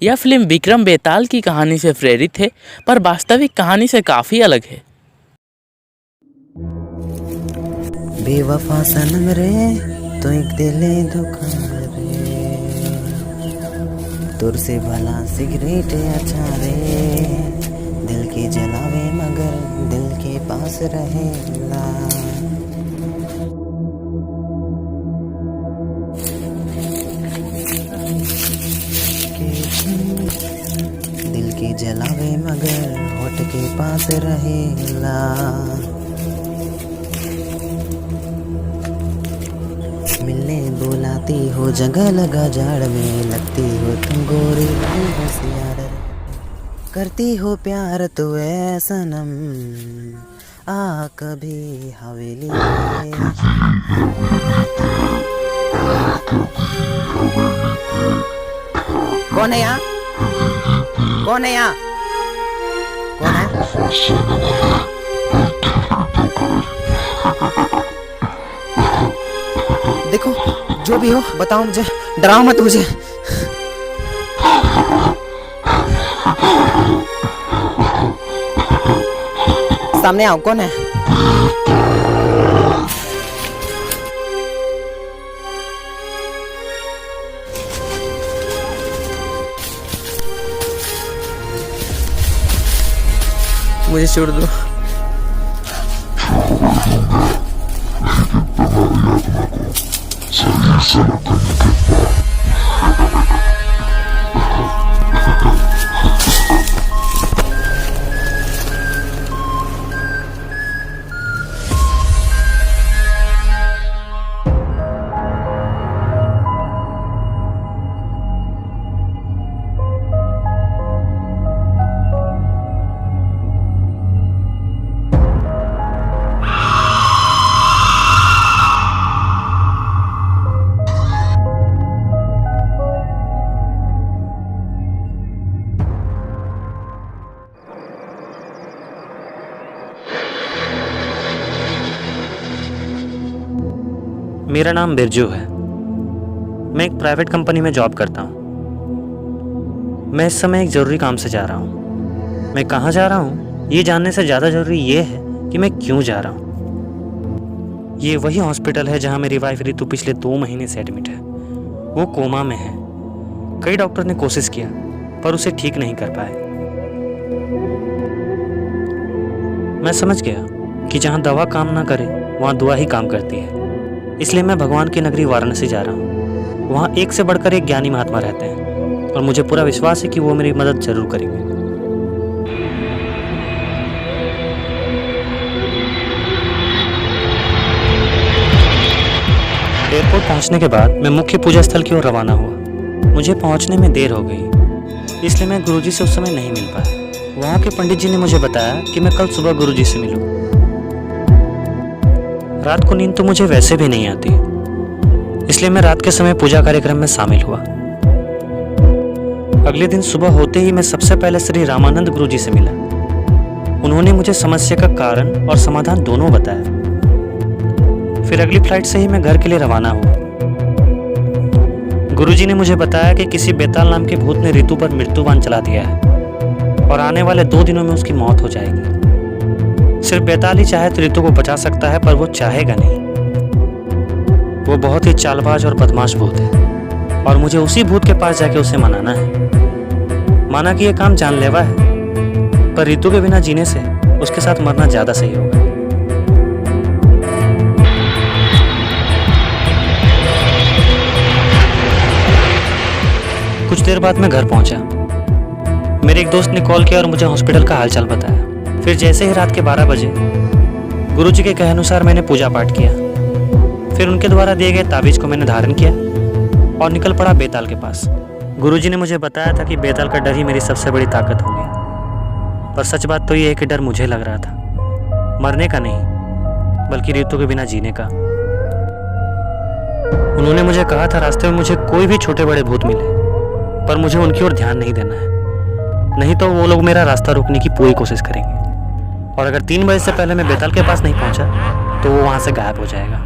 यह फिल्म विक्रम बेताल की कहानी से प्रेरित है, पर वास्तविक कहानी से काफ़ी अलग है। बेवफा सनम रे तो एक दिले धोखा रे, तुर से भला सिगरेट अच्छा रे, दिल के जलावे मगर दिल के पास रहेला। दिल के जलावे मगर होठ के पास रहेला। मिलने बुलाती हो जगह लगा झाड़ में, लगती हो तुम गोरी बड़ी होशियार, करती हो प्यार तो ऐ सनम, आ कभी हवेली में। कौन है यहाँ? कौन है यहाँ? कौन है? देखो जो भी हो बताओ मुझे, डराओ मत मुझे। सामने आओ, कौन है? मुझे छोड़ दो। मेरा नाम बिरजू है। मैं एक प्राइवेट कंपनी में जॉब करता हूँ। मैं इस समय एक ज़रूरी काम से जा रहा हूँ। मैं कहाँ जा रहा हूँ ये जानने से ज़्यादा ज़रूरी ये है कि मैं क्यों जा रहा हूँ। ये वही हॉस्पिटल है जहाँ मेरी वाइफ रितु पिछले 2 महीने से एडमिट है। वो कोमा में है। कई डॉक्टर ने कोशिश किया पर उसे ठीक नहीं कर पाए। मैं समझ गया कि जहाँ दवा काम ना करे वहाँ दुआ ही काम करती है। इसलिए मैं भगवान की नगरी वाराणसी जा रहा हूँ। वहाँ एक से बढ़कर एक ज्ञानी महात्मा रहते हैं और मुझे पूरा विश्वास है कि वो मेरी मदद जरूर करेंगे। एयरपोर्ट पहुँचने के बाद मैं मुख्य पूजा स्थल की ओर रवाना हुआ। मुझे पहुँचने में देर हो गई, इसलिए मैं गुरुजी से उस समय नहीं मिल पाया। वहाँ के पंडित जी ने मुझे बताया कि मैं कल सुबह गुरुजी से मिलूँ। रात को नींद तो मुझे वैसे भी नहीं आती, इसलिए मैं रात के समय पूजा कार्यक्रम में शामिल हुआ। अगले दिन सुबह होते ही मैं सबसे पहले श्री रामानंद गुरुजी से मिला। उन्होंने मुझे समस्या का कारण और समाधान दोनों बताया। फिर अगली फ्लाइट से ही मैं घर के लिए रवाना हुआ। गुरुजी ने मुझे बताया कि किसी बेताल नाम के भूत ने रितु पर मृत्युबाण चला दिया है और आने वाले 2 दिनों में उसकी मौत हो जाएगी। सिर्फ बेताल ही चाहे तो रितु को बचा सकता है, पर वो चाहेगा नहीं। वो बहुत ही चालबाज और बदमाश भूत है और मुझे उसी भूत के पास जाके उसे मनाना है। माना कि ये काम जानलेवा है, पर रितु के बिना जीने से उसके साथ मरना ज्यादा सही होगा। कुछ देर बाद मैं घर पहुंचा। मेरे एक दोस्त ने कॉल किया और मुझे हॉस्पिटल का हालचाल बताया। फिर जैसे ही रात के 12 बजे गुरुजी के कहे अनुसार मैंने पूजा पाठ किया। फिर उनके द्वारा दिए गए ताबीज को मैंने धारण किया और निकल पड़ा बेताल के पास। गुरुजी ने मुझे बताया था कि बेताल का डर ही मेरी सबसे बड़ी ताकत होगी, पर सच बात तो ये है कि डर मुझे लग रहा था, मरने का नहीं बल्कि रितु के बिना जीने का। उन्होंने मुझे कहा था रास्ते में मुझे कोई भी छोटे बड़े भूत मिले, पर मुझे उनकी ओर ध्यान नहीं देना है, नहीं तो वो लोग मेरा रास्ता रोकने की पूरी कोशिश करेंगे। और अगर 3 बजे से पहले मैं बेताल के पास नहीं पहुंचा तो वो वहां से गायब हो जाएगा।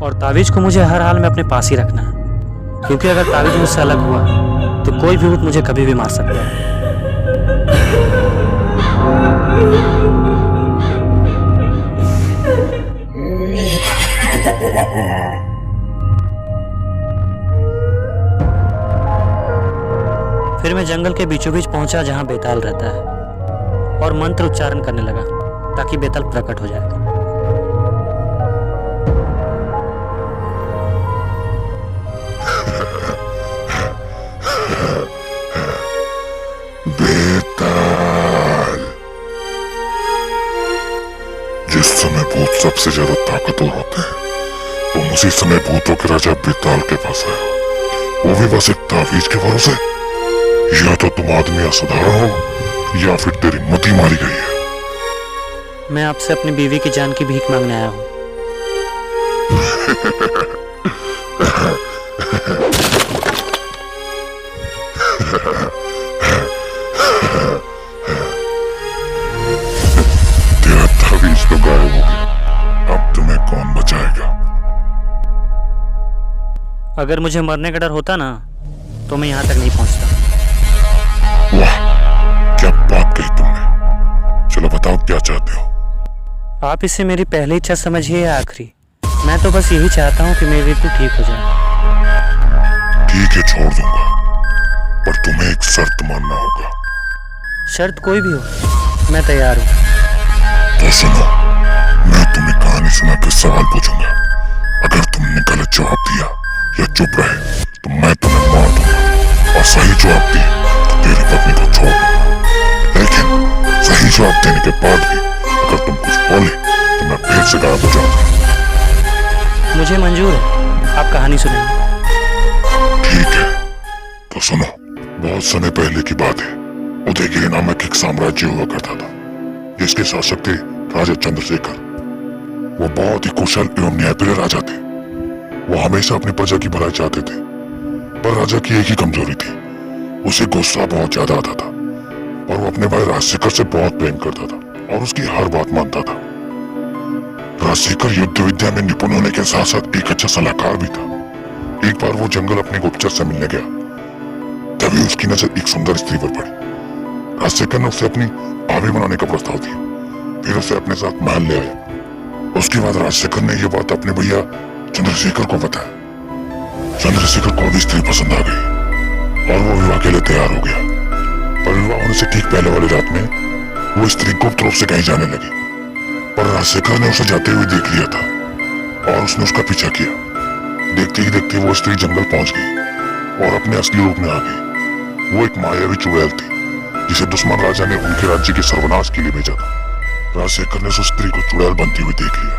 और ताबीज को मुझे हर हाल में अपने पास ही रखना है, क्योंकि अगर ताबीज मुझसे अलग हुआ तो कोई भी ऊँट मुझे कभी भी मार सकता है। फिर मैं जंगल के बीचों बीच पहुंचा जहां बेताल रहता है और मंत्र उच्चारण करने लगा ताकि बेताल प्रकट हो जाए। बेताल। जिस समय भूत सबसे ज्यादा ताकतवर होते हैं, तुम उसी समय भूतों के राजा बेताल के पास आए हो, वो भी बस एक तावीज के भरोसे। या तो तुम आदमी असाधारण हो या फिर तेरी मति मारी गई है। मैं आपसे अपनी बीवी की जान की भीख मांगने आया हूँ। तेरा तावीज तो गायब हो गया, अब तुम्हें कौन बचाएगा? अगर मुझे मरने का डर होता ना तो मैं यहाँ तक नहीं पहुँचता। वाह, क्या बात कही तुमने। चलो बताओ क्या चाहते हो? आप इसे मेरी पहली इच्छा समझिए या आखिरी? मैं तो बस यही चाहता हूँ कि मेरी ऋतु ठीक हो जाए। ठीक है, छोड़ दूंगा, पर तुम्हें एक शर्त मानना होगा। शर्त कोई भी हो, मैं तैयार हूँ। तो सुनो, मैं तुम्हें कहानी सुना के सवाल पूछूंगा। अगर तुमने गलत जवाब दिया या चुप रहे तो मैं तुम्हें मार दूंगा, और सही जवाब दिया तो तेरी पत्नी को छोड़ दूंगा। लेकिन सही जवाब देने के बाद भी अगर तुम कुछ बोले तो मैं फिर से गायब हो जाऊंगा। मुझे मंजूर है, आप कहानी सुनाइए। ठीक है, तो सुनो। बहुत समय पहले की बात है। उदयगिरी नामक एक साम्राज्य हुआ करता था, जिसके शासक थे राजा चंद्रशेखर। वो बहुत ही कुशल एवं न्यायप्रिय राजा थे। वो हमेशा अपनी प्रजा की भलाई चाहते थे, पर राजा की एक ही कमजोरी थी, उसे गुस्सा बहुत ज्यादा आता था। और वो अपने भाई राजशेखर से बहुत प्रेम करता था और उसकी हर बात मानता था। राजशेखर युद्ध विद्या में निपुण होने के साथ साथ एक अच्छा सलाहकार भी था। एक बार वो जंगल अपने गुप्तचर से मिलने गया, तभी उसकी नजर एक सुंदर स्त्री पर पड़ी। राजशेखर ने उसे अपनी भाभी बनाने का प्रस्ताव दिया, फिर उसे अपने साथ महल ले आया। उसके बाद राजशेखर ने यह बात अपने भैया चंद्रशेखर को बताया। चंद्रशेखर को भी स्त्री पसंद आ गई और वो विवाह के लिए तैयार हो गया। पर विवाह होने से ठीक पहले वाली रात में वो स्त्री गुप्त रूप से कहीं जाने लगी, पर राजशेखर ने उसे जाते हुए देख लिया था और उसने उसका पीछा किया। देखते ही देखते वो स्त्री जंगल पहुंच गई और अपने असली रूप में आ गई। वो एक मायावी चुड़ैल थी, जिसे दुश्मन राजा ने उनके राज्य के सर्वनाश के लिए भेजा था। राजशेखर ने उस स्त्री को चुड़ैल बनती हुई देख लिया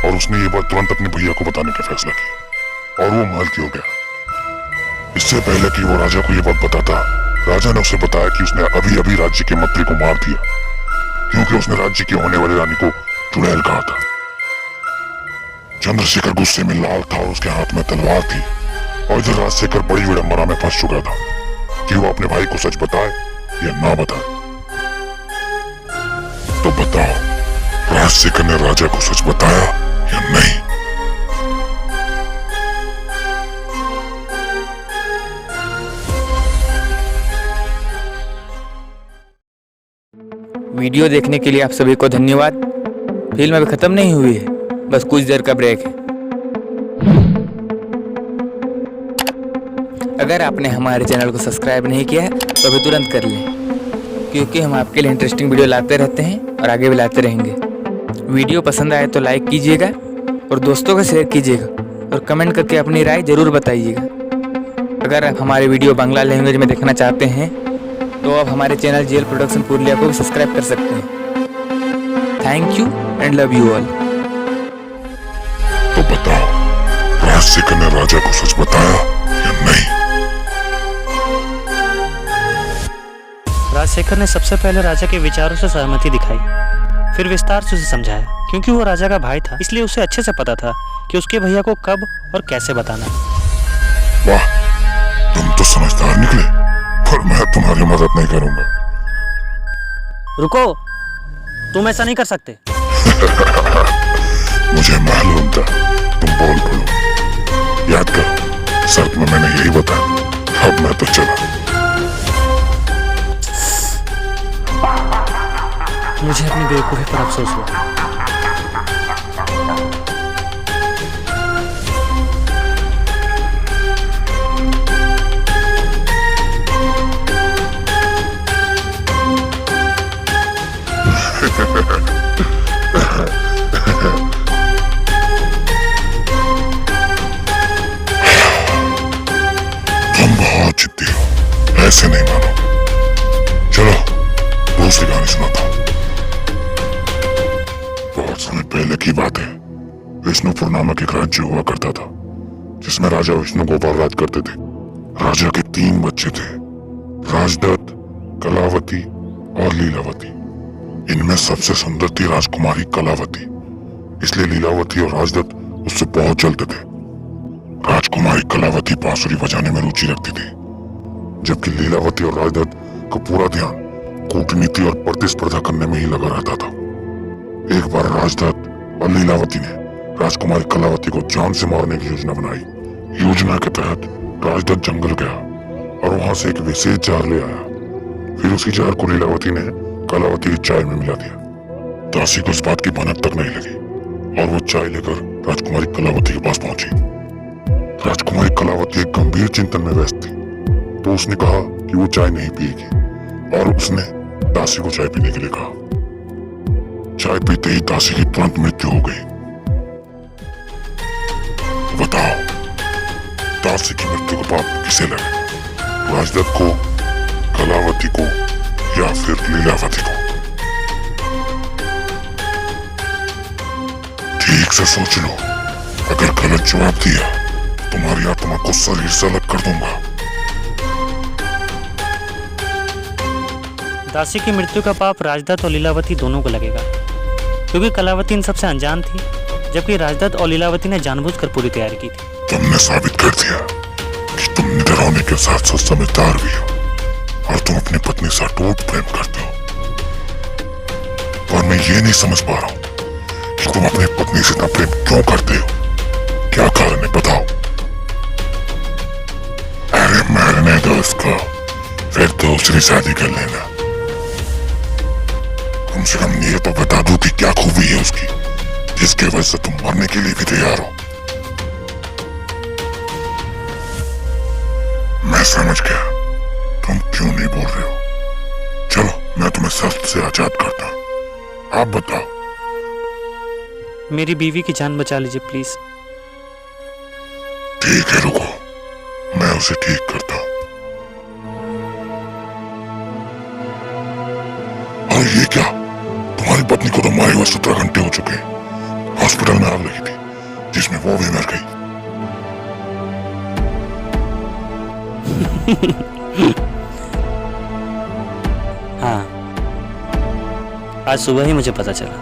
और उसने ये बात तुरंत अपने भैया को बताने का फैसला किया और वो महल की हो गया। इससे पहले कि वो राजा को ये बात बताता, राजा ने उसे बताया कि उसने अभी अभी राज्य के मंत्री को मार दिया, क्योंकि उसने राज्य की होने वाली रानी को चुड़ैल कहा था। चंद्रशेखर गुस्से में लाल था और उसके हाथ में तलवार थी, और इधर राजशेखर बड़ी विडंबना में फंस चुका था कि वो अपने भाई को सच बताए या ना बताए। तो बताओ, राजशेखर ने राजा को सच बताया या नहीं? वीडियो देखने के लिए आप सभी को धन्यवाद। फिल्म अभी खत्म नहीं हुई है, बस कुछ देर का ब्रेक है। अगर आपने हमारे चैनल को सब्सक्राइब नहीं किया है तो अभी तुरंत कर लें, क्योंकि हम आपके लिए इंटरेस्टिंग वीडियो लाते रहते हैं और आगे भी लाते रहेंगे। वीडियो पसंद आए तो लाइक कीजिएगा और दोस्तों को शेयर कीजिएगा और कमेंट करके अपनी राय ज़रूर बताइएगा। अगर आप हमारे वीडियो बांग्ला लैंग्वेज में देखना चाहते हैं तो आप हमारे चैनल जेल प्रोडक्शन पुरुलिया को भी सब्सक्राइब कर सकते हैं। Thank you and love you all. तो बताओ, राजशेखर ने राजा को सच बताया या नहीं? राजशेखर ने सबसे पहले राजा के विचारों से सहमति दिखाई, फिर विस्तार से उसे समझाया। क्योंकि वो राजा का भाई था, इसलिए उसे अच्छे से पता था कि उसके भैया को कब और कैसे बताना। वाह, तुम तो समझदार निकले, पर मैं तुम्हारी मदद नहीं करूंगा। रुको, तुम ऐसा नहीं कर सकते। मुझे मालूम था तुम बोल बोलो। याद करो, शर्त में मैंने यही बताया। अब मैं तो चला। कुएं पर अफसोस हुआ। तुम बहुत जिद्दी हो, ऐसे नहीं मानो। चलो दूसरी कहानी सुनाता हूँ। बहुत समय पहले की बात है। विष्णुपुर नामक एक राज्य हुआ करता था, जिसमें राजा विष्णु गोपाल राज करते थे। राजा के 3 बच्चे थे, राजदत्त, कलावती और लीलावती। इनमें सबसे सुंदर थी राजकुमारी कलावती, इसलिए लीलावती और राजदत्त उससे बहुत जलते थे। राजकुमारी कलावती बांसुरी बजाने में रुचि रखती थी, जबकि लीलावती और राजदत्त का पूरा ध्यान कूटनीति और प्रतिस्पर्धा करने में ही लगा रहता था। एक बार राजदत्त और लीलावती ने राजकुमारी कलावती को जान से मारने की योजना बनाई। योजना के तहत राजदत्त जंगल गया और वहां से एक विशेष जार ले आया। फिर उसी जार को लीलावती ने कलावती की चाय में मिला दिया। दासी को इस बात की भनक तक नहीं लगी और वो चाय लेकर राजकुमारी कलावती के पास पहुंची। राजकुमारी कलावती एक गंभीर चिंतन में व्यस्त थी, तो उसने कहा कि वो चाय नहीं पिएगी और उसने दासी को चाय पीने के लिए कहा। चाय पीते ही दासी की तुरंत मृत्यु हो गई। बताओ, दासी की मृत्यु का पाप किसे लगे? राजदत्त को, कलावती को या फिर लीलावती को? ठीक से सोच लो। अगर गलत जवाब दिया तुम्हारी आत्मा को शरीर से अलग कर दूंगा। दासी की मृत्यु का पाप राजदत्त और लीलावती दोनों को लगेगा, क्योंकि कलावती इन सबसे अनजान थी, जबकि राजदत्त और लीलावती ने जानबूझकर पूरी तैयारी की थी। तुमने साबित कर दिया कि तुम निडर होने के साथ साथ समझदार भी हो और तुम अपनी पत्नी से अटूट प्रेम करते हो। पर मैं ये नहीं समझ पा रहा हूँ कि तुम अपनी पत्नी से इतना प्रेम क्यों करते हो? क्या कारण है, बताओ। अरे मरने दो उसको, फिर दूसरी शादी कर लेना। कम से कम ये तो बता दो कि क्या खूबी है उसकी, जिसके वजह से तुम मरने के लिए भी तैयार हो। मैं समझ गया तुम क्यों नहीं बोल रहे हो। चलो मैं तुम्हें शर्त से आजाद करता हूं। आप बताओ। मेरी बीवी की जान बचा लीजिए प्लीज। ठीक है, रुको, मैं उसे ठीक करता हूं। और ये क्या, तुम्हारी पत्नी को तो मारे हुए 17 घंटे हो चुके हैं। हॉस्पिटल में आग लगी थी, जिसमें वो भी मर गई। हाँ, आज सुबह ही मुझे पता चला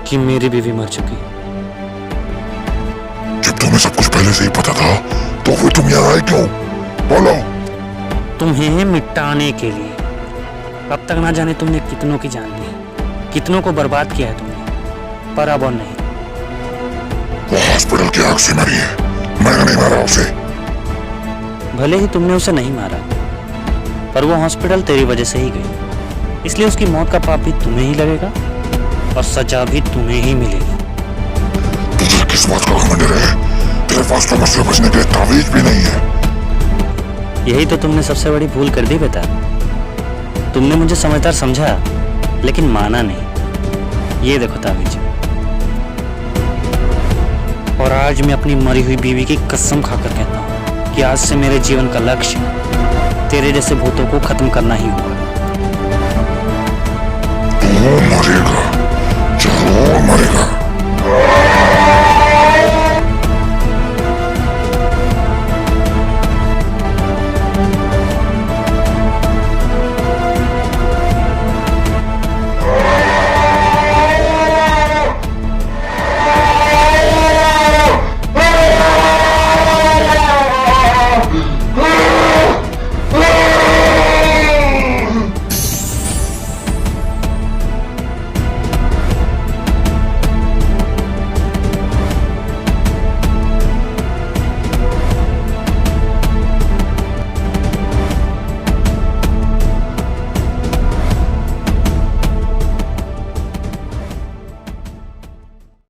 कि मेरी बीवी मर चुकी है। जब तुम्हें सब कुछ पहले से ही पता था, तो फिर तुम यहाँ आए क्यों? बोलो। तुम्हें मिटाने के लिए। अब तक ना जाने तुमने कितनों की जान ली, कितनों को बर्बाद किया है तुमने, पर अब और नहीं। वो हॉस्पिटल की आग से मरी है, मैंने नहीं मारा उसे। भले ही तुमने उसे नहीं मारा, पर वो हॉस्पिटल तेरी वजह से ही गई, इसलिए उसकी मौत का पाप भी तुम्हें ही लगेगा और सजा भी तुम्हें ही मिलेगी। तुझे किस बात का घमंड है? तेरे पास तो मुझसे बचने के लिए तावीज भी नहीं है। यही तो तुमने सबसे बड़ी भूल कर दी बेटा। तुमने मुझे समझदार समझा, लेकिन माना नहीं। ये देखो तावीज। और आज मैं अपनी मरी हुई बीवी की कसम खाकर कहता हूँ कि आज से मेरे जीवन का लक्ष्य तेरे जैसे भूतों को खत्म करना ही होगा। तू मरेगा, जरूर मरेगा।